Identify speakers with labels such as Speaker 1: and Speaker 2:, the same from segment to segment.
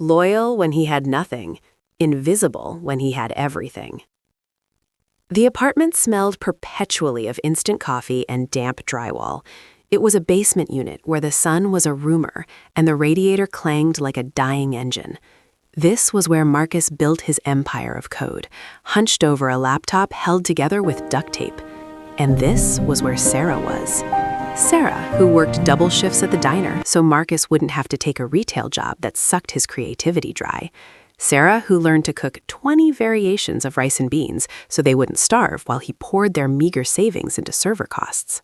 Speaker 1: Loyal when he had nothing, invisible when he had everything. The apartment smelled perpetually of instant coffee and damp drywall. It was a basement unit where the sun was a rumor and the radiator clanged like a dying engine. This was where Marcus built his empire of code, hunched over a laptop held together with duct tape. And this was where Sarah was. Sarah, who worked double shifts at the diner so Marcus wouldn't have to take a retail job that sucked his creativity dry. Sarah, who learned to cook 20 variations of rice and beans so they wouldn't starve while he poured their meager savings into server costs.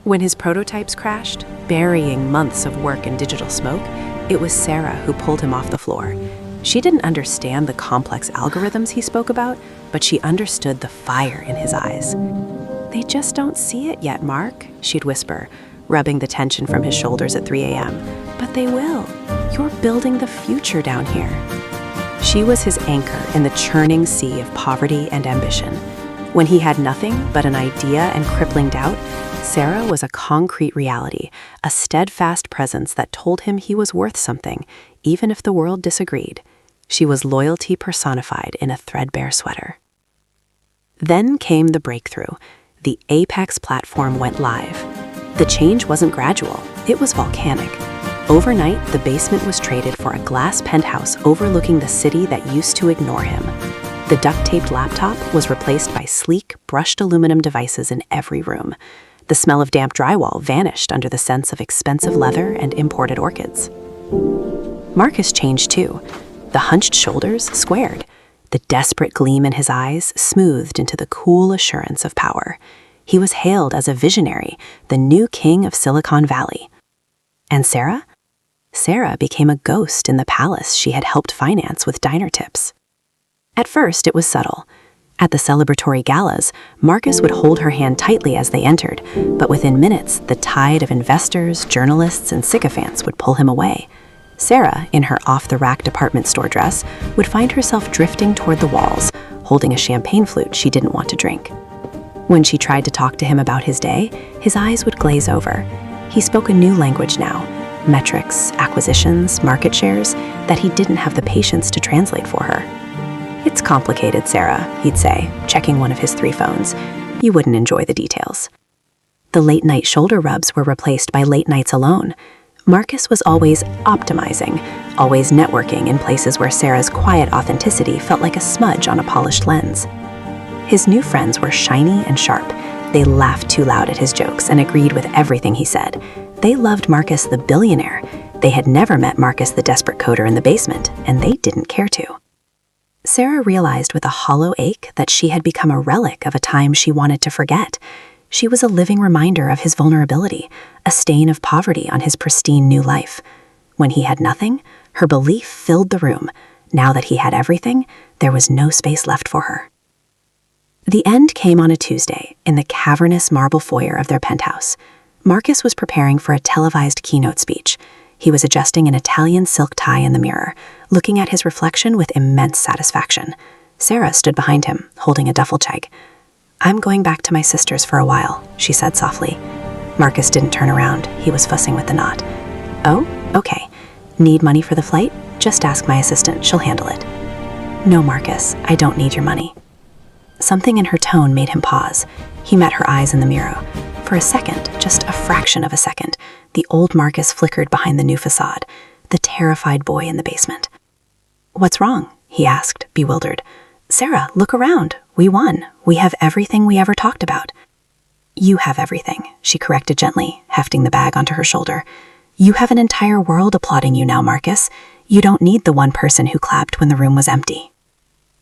Speaker 1: When his prototypes crashed, burying months of work in digital smoke, it was Sarah who pulled him off the floor. She didn't understand the complex algorithms he spoke about, but she understood the fire in his eyes. "They just don't see it yet, Mark," she'd whisper, rubbing the tension from his shoulders at 3 a.m. "But they will. You're building the future down here." She was his anchor in the churning sea of poverty and ambition. When he had nothing but an idea and crippling doubt, Sarah was a concrete reality, a steadfast presence that told him he was worth something, even if the world disagreed. She was loyalty personified in a threadbare sweater. Then came the breakthrough. The Apex platform went live. The change wasn't gradual, it was volcanic. Overnight, the basement was traded for a glass penthouse overlooking the city that used to ignore him. The duct-taped laptop was replaced by sleek, brushed aluminum devices in every room. The smell of damp drywall vanished under the sense of expensive leather and imported orchids. Marcus changed too. The hunched shoulders squared. The desperate gleam in his eyes smoothed into the cool assurance of power. He was hailed as a visionary, the new king of Silicon Valley. And Sarah? Sarah became a ghost in the palace she had helped finance with diner tips. At first, it was subtle. At the celebratory galas, Marcus would hold her hand tightly as they entered, but within minutes, the tide of investors, journalists, and sycophants would pull him away. Sarah, in her off-the-rack department store dress, would find herself drifting toward the walls, holding a champagne flute she didn't want to drink. When she tried to talk to him about his day, his eyes would glaze over. He spoke a new language now, metrics, acquisitions, market shares, that he didn't have the patience to translate for her. "It's complicated, Sarah," he'd say, checking one of his 3 phones. "You wouldn't enjoy the details." The late-night shoulder rubs were replaced by late nights alone. Marcus was always optimizing, always networking in places where Sarah's quiet authenticity felt like a smudge on a polished lens. His new friends were shiny and sharp. They laughed too loud at his jokes and agreed with everything he said. They loved Marcus the billionaire. They had never met Marcus the desperate coder in the basement, and they didn't care to. Sarah realized with a hollow ache that she had become a relic of a time she wanted to forget. She was a living reminder of his vulnerability, a stain of poverty on his pristine new life. When he had nothing, her belief filled the room. Now that he had everything, there was no space left for her. The end came on a Tuesday in the cavernous marble foyer of their penthouse. Marcus was preparing for a televised keynote speech. He was adjusting an Italian silk tie in the mirror, looking at his reflection with immense satisfaction. Sarah stood behind him, holding a duffel bag. "I'm going back to my sister's for a while," she said softly. Marcus didn't turn around. He was fussing with the knot. "Oh, okay. Need money for the flight? Just ask my assistant. She'll handle it." "No, Marcus, I don't need your money." Something in her tone made him pause. He met her eyes in the mirror. For a second, just a fraction of a second, the old Marcus flickered behind the new facade, the terrified boy in the basement. "What's wrong?" he asked, bewildered. "Sarah, look around. We won. We have everything we ever talked about." "You have everything," she corrected gently, hefting the bag onto her shoulder. "You have an entire world applauding you now, Marcus. You don't need the one person who clapped when the room was empty."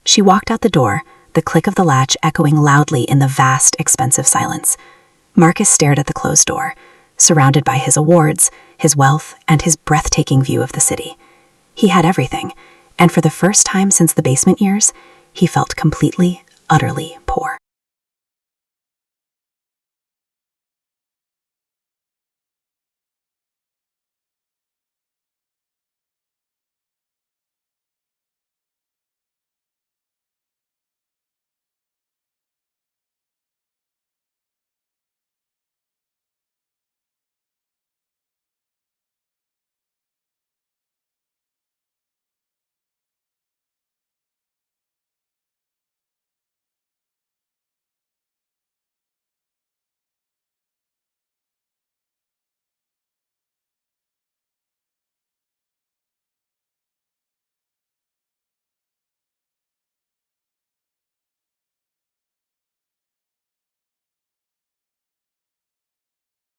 Speaker 1: She walked out the door, the click of the latch echoing loudly in the vast, expensive silence. Marcus stared at the closed door, surrounded by his awards, his wealth, and his breathtaking view of the city. He had everything, and for the first time since the basement years, he felt completely, utterly poor.